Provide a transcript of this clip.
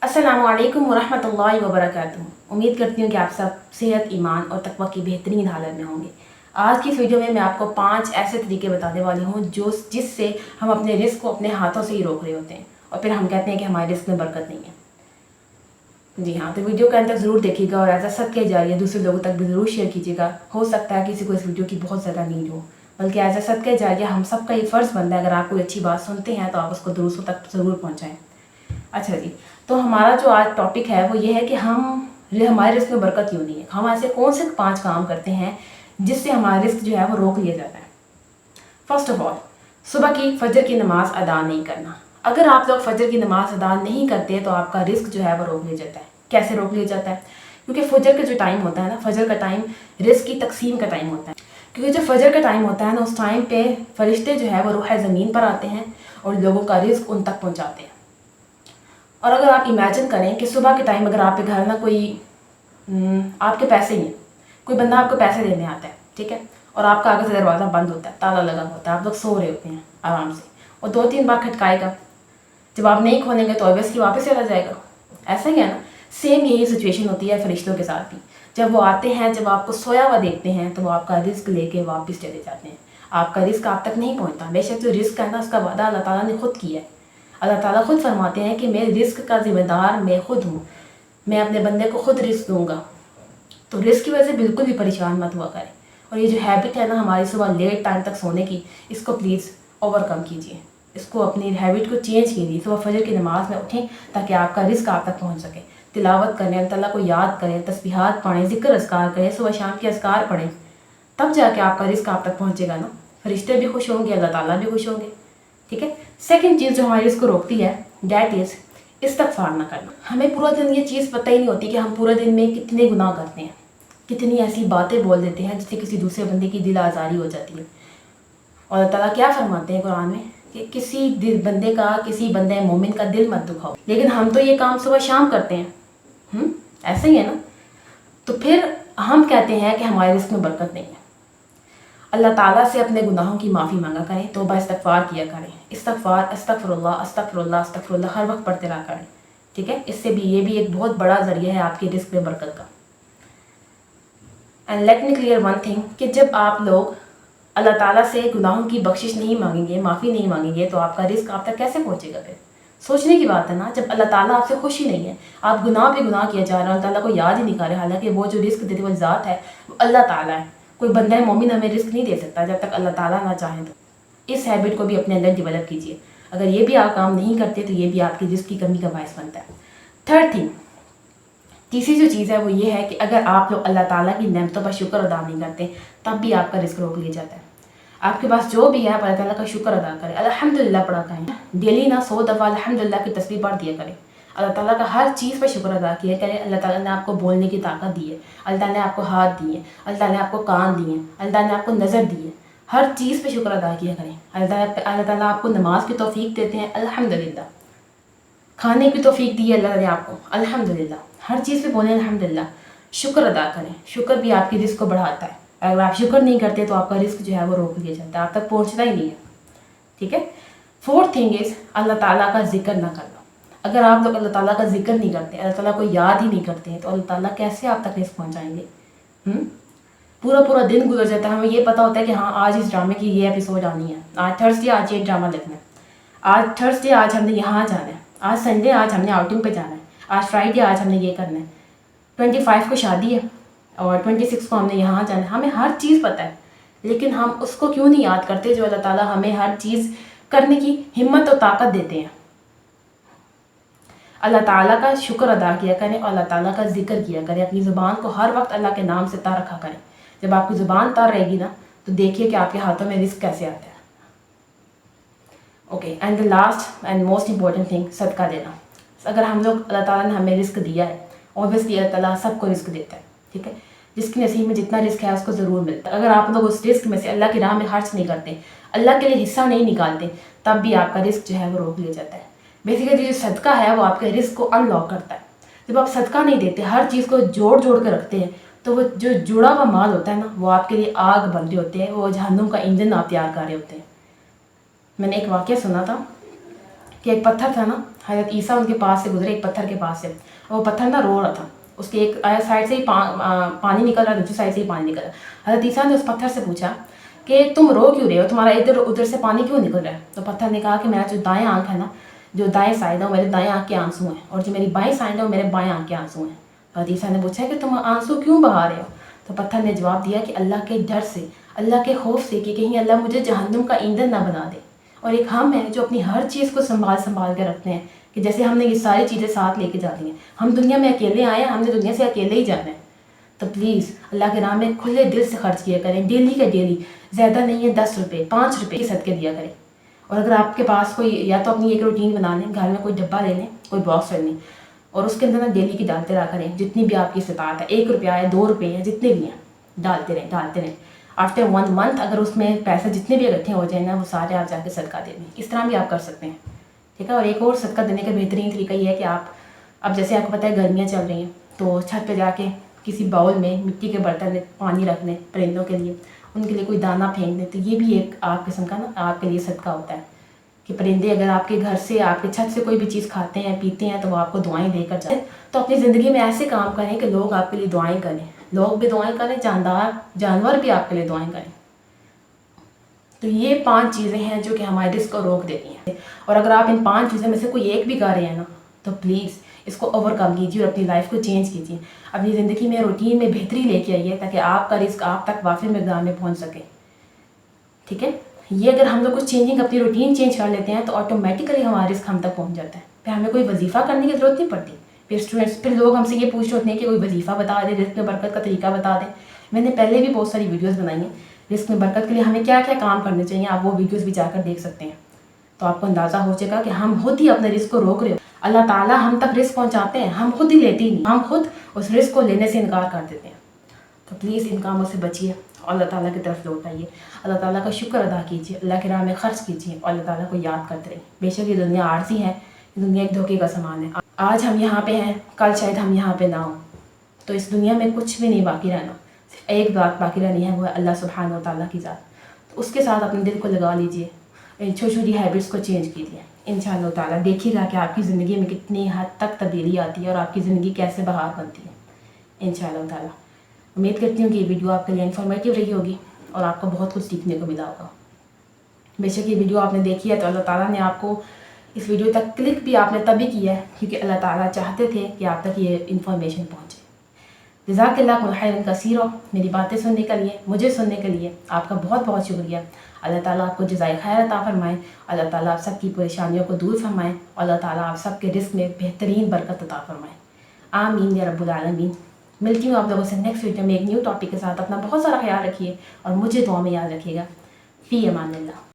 अस्सलामु अलैकुम वरहमतुल्लाहि वबरकातुहू। उम्मीद करती हूँ कि आप सब सेहत, ईमान और तकवा की बेहतरीन हालत में होंगे। आज की इस वीडियो में मैं आपको 5 ऐसे तरीके बताने वाली हूँ जिससे हम अपने रिस्क को अपने हाथों से ही रोक रहे होते हैं और फिर हम कहते हैं कि हमारे रिस्क में बरकत नहीं है। जी हाँ, तो वीडियो का अंत तक ज़रूर देखिएगा और ऐसा सदका जारिया दूसरे लोगों तक भी ज़रूर शेयर कीजिएगा। हो सकता है किसी को इस वीडियो की बहुत ज़्यादा नीड हो, बल्कि ऐसा सदका जारिया हम सबका ये फ़र्ज़ बनता है, अगर आप कोई अच्छी बात सुनते हैं तो आप उसको दूसरों तक ज़रूर पहुँचाएँ। अच्छा जी, तो हमारा जो आज टॉपिक है वो ये है कि हमारे रिस्क में बरकत क्यों नहीं है। हम ऐसे कौन से 5 काम करते हैं जिससे हमारा रिस्क जो है वो रोक लिया जाता है। फर्स्ट ऑफ ऑल, सुबह की फजर की नमाज अदा नहीं करना। अगर आप लोग फजर की नमाज अदा नहीं करते तो आपका रिस्क जो है वो रोक लिया जाता है। कैसे रोक लिया जाता है? क्योंकि फजर का जो टाइम होता है ना, फजर का टाइम रिस्क की तकसीम का टाइम होता है। क्योंकि जो फजर का टाइम होता है ना, उस टाइम पे फरिश्ते जो है वो रूह ज़मीन पर आते हैं और लोगों का रिस्क उन तक पहुँचाते हैं। और अगर आप इमेजिन करें कि सुबह के टाइम अगर आपके घर ना कोई आपके पैसे ही हैं, कोई बंदा आपको पैसे देने आता है, ठीक है, और आपका आगे से दरवाज़ा बंद होता है, ताला लगा होता है, आप लोग सो रहे होते हैं आराम से, और 2-3 बार खटकाएगा। जब आप नहीं खोलेंगे तो ऑब्वियसली वापस चला जाएगा। ऐसा ही है ना, सेम यही सिचुएशन होती है फरिश्तों के साथ भी। जब वो आते हैं, जब आपको सोया हुआ देखते हैं तो वो आपका रिस्क लेके वापस चले जाते हैं। आपका रिस्क आप तक नहीं पहुँचता। बेशक जो रिस्क है ना, उसका वादा अल्लाह ताला ने खुद किया है। अल्लाह ताला खुद फरमाते हैं कि मैं रिस्क का ज़िम्मेदार मैं खुद हूँ, मैं अपने बंदे को खुद रिस्क दूंगा। तो रिस्क की वजह से बिल्कुल भी परेशान मत हुआ करें। और ये जो हैबिट है ना हमारी सुबह लेट टाइम तक सोने की, इसको प्लीज़ ओवरकम कीजिए। इसको अपनी हैबिट को चेंज कीजिए। सुबह फजर की नमाज़ में उठें ताकि आपका रिस्क आप तक पहुँच सके। तिलावत करें, अल्लाह ताला को याद करें, तस्बीहात पढ़ें, ज़िक्र अस्कार करें, सुबह शाम के अस्कार पढ़ें, तब जाके आपका रिस्क आप तक पहुँचेगा ना। फरिश्ते भी खुश होंगे, अल्लाह ताला भी खुश होंगे। ठीक है। सेकंड चीज़ जो हमारी इसको रोकती है, डैट इज़ इस्तगफार ना करना। हमें पूरा दिन ये चीज़ पता ही नहीं होती कि हम पूरे दिन में कितने गुनाह करते हैं, कितनी ऐसी बातें बोल देते हैं जिससे किसी दूसरे बंदे की दिल आज़ारी हो जाती है। और अल्लाह ताला क्या फरमाते हैं कुरान में कि किसी बंदे मोमिन का दिल मत दुखाओ। लेकिन हम तो ये काम सुबह शाम करते हैं। ऐसे ही है ना। तो फिर हम कहते हैं कि हमारे रिस्क में बरकत नहीं है। अल्लाह ताला से अपने गुनाहों की माफ़ी मांगा करें, तौबा इस्तगफार किया करें। इस्तगफार, अस्तगफिरुल्लाह, अस्तगफिरुल्लाह, अस्तगफिरुल्लाह हर वक्त पढ़ते रहा करें। ठीक है। इससे भी ये भी एक बहुत बड़ा ज़रिया है आपके रिस्क में बरकत का। And let me clear one thing कि जब आप लोग अल्लाह ताला से गुनाहों की बख्शिश नहीं मांगेंगे, माफ़ी नहीं मांगेंगे, तो आपका रिस्क आप तक कैसे पहुँचेगा? फिर सोचने की बात है ना। जब अल्लाह ताला आपसे खुश ही नहीं है, आप गुनाह पे गुनाह किया जा रहे हैं, अल्लाह ताला को याद ही नहीं कर रहे, हालांकि वो जो रिस्क देने वाली ज़ात है वो अल्लाह ताला है। कोई बंदा मोमिन हमें रिस्क नहीं दे सकता जब तक अल्लाह ताला ना चाहे। तो इस हैबिट को भी अपने अंदर डेवलप कीजिए। अगर ये भी आप काम नहीं करते तो ये भी आपकी रिस्क की कमी का बायस बनता है। थर्ड थिंग, तीसरी जो चीज़ है वो ये है कि अगर आप लोग अल्लाह ताला की नेमतों पर शुक्र अदा नहीं करते, तब भी आपका रिस्क रोक लिया जाता है। आपके पास जो भी है आप अल्लाह ताला का शुक्र अदा करें, अल्हम्दुलिल्लाह पढ़ा करें। डेली ना 100 दफ़ा अल्हम्दुलिल्लाह की तस्बीह पढ़ दिया करें। अल्लाह ताला का हर चीज़ पर शुक्र अदा किया करें। अल्लाह ताला ने आपको बोलने की ताकत दी है, अल्लाह ताला ने आपको हाथ दिए, अल्लाह ताला ने आपको कान दिए, अल्लाह ताला ने आपको नज़र दी है। हर चीज़ पे शुक्र अदा किया करें। अल्लाह ताला आपको नमाज की तौफीक देते हैं, अल्हम्दुलिल्लाह। खाने की तौफीक दी है अल्लाह ने आपको, अल्हम्दुलिल्लाह। हर चीज़ पे बोलें अल्हम्दुलिल्लाह, शुक्र अदा करें। शुक्र भी आपकी रिस्क को बढ़ाता है। अगर आप शुक्र नहीं करते तो आपका रिस्क जो है वो रोक लिया जाता है, आप तक पहुंचता ही नहीं है। ठीक है। फोर्थ थिंग इज़ अल्लाह ताला का जिक्र ना करना। अगर आप लोग अल्लाह ताला का जिक्र नहीं करते, अल्लाह ताला को याद ही नहीं करते हैं, तो अल्लाह ताला कैसे आप तक रिस्क पहुँचाएंगे? पूरा पूरा दिन गुजर जाता है, हमें ये पता होता है कि हाँ आज इस ड्रामे की ये एपिसोड आनी है, आज थर्सडे, आज ये ड्रामा देखना है, आज थर्सडे, आज हमने यहाँ जाना है, आज संडे, आज हमने आउटिंग पे जाना है, आज फ्राइडे, आज हमने ये करना है, 25 को शादी है और 26 को हमने यहाँ जाना है। हमें हर चीज़ पता है, लेकिन हम उसको क्यों नहीं याद करते जो अल्लाह ताला हमें हर चीज़ करने की हिम्मत और ताकत देते हैं। अल्लाह ताला का शुक्र अदा किया करें और अल्लाह ताला का जिक्र किया करें। अपनी ज़ुबान को हर वक्त अल्लाह के नाम से तर रखा करें। जब आपकी ज़ुबान तर रहेगी ना, तो देखिए कि आपके हाथों में रिस्क कैसे आता है। Okay, and the last and most important thing, सदका देना। अगर हम लोग अल्लाह ताला ने हमें रिस्क दिया है, ऑब्वियसली अल्लाह ताला सबको रिस्क देता है। ठीक है। जिसकी नसीब में जितना रिस्क है उसको ज़रूर मिलता है। अगर आप लोग उस रिस्क में से अल्लाह की राह में खर्च नहीं करते, अल्लाह के लिए हिस्सा नहीं निकालते, तब भी आपका रिस्क जो है वो रोक लिया जाता है। बेसिकली जो सदका है वो आपके रिस्क को अनलॉक करता है। जब आप सदका नहीं देते, हर चीज़ को जोड़ जोड़ कर रखते हैं, तो वो जो जुड़ा हुआ माल होता है ना, वो आपके लिए आग बन रहे होते हैं, वो जहन्नुम का ईंधन आप तैयार कर रहे होते हैं। मैंने एक वाक़या सुना था کہ ایک پتھر تھا نا، حضرت عیسیٰ ان کے پاس سے گزرے ایک پتھر کے پاس سے، اور وہ پتھر نا رو رہا تھا، اس کے ایک سائڈ سے ہی پانی نکل رہا، دوسری سائڈ سے ہی پانی نکل رہا۔ حضرت عیسیٰ نے اس پتھر سے پوچھا کہ تم رو کیوں رہے ہو، تمہارا ادھر ادھر سے پانی کیوں نکل رہا ہے؟ تو پتھر نے کہا کہ میرا جو دائیں آنکھ ہے نا، جو دائیں سائڈ ہے وہ میرے دائیں آنکھ کے آنسو ہیں، اور جو میری بائیں سائڈ ہے وہ میرے بائیں آنکھ کے آنسو ہیں۔ حضرت عیسیٰ نے پوچھا کہ تم آنسو کیوں بہا رہے ہو؟ تو پتھر نے جواب دیا کہ اللہ کے ڈر سے، اللہ کے خوف سے، کہ کہیں اللہ مجھے جہنم کا ایندھن نہ بنا دے۔ اور ایک ہم ہیں جو اپنی ہر چیز کو سنبھال کے رکھتے ہیں، کہ جیسے ہم نے یہ ساری چیزیں ساتھ لے کے جا رہی ہیں، ہم دنیا میں اکیلے آئے ہیں، ہم نے دنیا سے اکیلے ہی جانا ہے۔ تو پلیز اللہ کے راہ میں کھلے دل سے خرچ کیا کریں، ڈیلی کا ڈیلی، زیادہ نہیں ہے 10 روپے 5 روپے کے صدقے دیا کریں۔ اور اگر آپ کے پاس کوئی، یا تو اپنی ایک روٹین بنا لیں، گھر میں کوئی ڈبہ لے لیں، کوئی باکس رکھ لیں، اور اس کے اندر نا ڈیلی کی ڈالتے رہا کریں، جتنی بھی آپ کی استطاعت ہے، 1 روپیہ ہے 2 روپے ہیں، جتنے بھی ہیں ڈالتے رہیں۔ آفٹر 1 منتھ اگر اس میں پیسے جتنے بھی اکٹھے ہو جائیں نا، وہ سارے آپ جا کے صدقہ دے دیں۔ اس طرح بھی آپ کر سکتے ہیں، ٹھیک ہے۔ اور ایک اور صدقہ دینے کا بہترین طریقہ یہ ہے کہ آپ، اب جیسے آپ کو پتہ ہے گرمیاں چل رہی ہیں، تو چھت پہ جا کے کسی باؤل میں مٹی کے برتن میں پانی رکھ لیں پرندوں کے لیے، ان کے لیے کوئی دانہ پھینک دیں، تو یہ بھی ایک آپ قسم کا نا آپ کے لیے صدقہ ہوتا ہے، کہ پرندے اگر آپ کے گھر سے، آپ کے چھت سے کوئی بھی چیز کھاتے ہیں پیتے ہیں تو وہ آپ کو دعائیں دے کر جائیں۔ تو اپنی زندگی میں ایسے کام کریں کہ لوگ آپ کے لیے دعائیں کریں، لوگ بھی دعائیں کریں، جانور بھی آپ کے لیے دعائیں کریں۔ تو یہ 5 چیزیں ہیں جو کہ ہمارے رزق کو روک دیتی ہیں، اور اگر آپ ان 5 چیزوں میں سے کوئی ایک بھی کر رہے ہیں نا، تو پلیز اس کو اوور کم کیجیے اور اپنی لائف کو چینج کیجیے، اپنی زندگی میں روٹین میں بہتری لے کے آئیے، تاکہ آپ کا رزق آپ تک وافر مقدار میں پہنچ سکے، ٹھیک ہے۔ یہ اگر ہم لوگ کچھ چینجنگ، اپنی روٹین چینج کر لیتے ہیں تو آٹومیٹیکلی ہمارا رزق ہم تک پہنچ جاتا ہے، پھر ہمیں کوئی وظیفہ کرنے کی ضرورت نہیں پڑتی۔ پھر لوگ ہم سے یہ پوچھ رہے ہوتے ہیں کہ کوئی وظیفہ بتا دیں، رزق میں برکت کا طریقہ بتا دیں۔ میں نے پہلے بھی بہت ساری ویڈیوز بنائی ہیں رزق میں برکت کے لیے ہمیں کیا کیا کام کرنے چاہیے، آپ وہ ویڈیوز بھی جا کر دیکھ سکتے ہیں، تو آپ کو اندازہ ہو جائے گا کہ ہم خود ہی اپنے رزق کو روک رہے ہو۔ اللہ تعالیٰ ہم تک رزق پہنچاتے ہیں، ہم خود ہی لیتے ہی نہیں، ہم خود اس رزق کو لینے سے انکار کر دیتے ہیں۔ تو پلیز ان کاموں سے بچیے، اللہ تعالیٰ کی طرف لوٹ آئیے، اللہ تعالیٰ کا شکر ادا کیجیے، اللہ کے راہ میں خرچ کیجیے، اور اللہ تعالیٰ کو یاد کرتے رہیے۔ بے شک یہ دنیا عارضی ہے، یہ دنیا ایک دھوکے کا سامان ہے، آج ہم یہاں پہ ہیں، کل شاید ہم یہاں پہ نہ ہوں، تو اس دنیا میں کچھ بھی نہیں باقی رہنا، صرف ایک بات باقی رہنی ہے، وہ ہے اللہ سبحانہ و تعالیٰ کی ذات۔ تو اس کے ساتھ اپنے دل کو لگا لیجیے، چھوٹی چھوٹی ہیبٹس کو چینج کیجیے، انشاءاللہ تعالیٰ دیکھیے گا کہ آپ کی زندگی میں کتنی حد تک تبدیلی آتی ہے، اور آپ کی زندگی کیسے بہار بنتی ہے، انشاءاللہ تعالیٰ۔ امید کرتی ہوں کہ یہ ویڈیو آپ کے لیے انفارمیٹیو رہی ہوگی، اور آپ کو بہت کچھ سیکھنے کو ملا ہوگا۔ بے شک یہ ویڈیو آپ نے دیکھی ہے تو اللہ تعالیٰ نے آپ کو اس ویڈیو تک کلک بھی آپ نے تبھی کیا ہے کیونکہ اللہ تعالیٰ چاہتے تھے کہ آپ تک یہ انفارمیشن پہنچے۔ جزاک اللہ خیرا کثیرا، میری باتیں سننے کے لیے، مجھے سننے کے لیے آپ کا بہت بہت شکریہ۔ اللہ تعالیٰ آپ کو جزائے خیر عطا فرمائے، اللہ تعالیٰ آپ سب کی پریشانیوں کو دور فرمائے، اللہ تعالیٰ آپ سب کے رزق میں بہترین برکت عطا فرمائے، آمین یا رب العالمین۔ ملتی ہوں آپ لوگوں سے نیکسٹ ویڈیو میں ایک نیو ٹاپک کے ساتھ۔ اپنا بہت سارا خیال رکھیے اور مجھے دعا میں یاد رکھیے گا۔ فی امان اللہ۔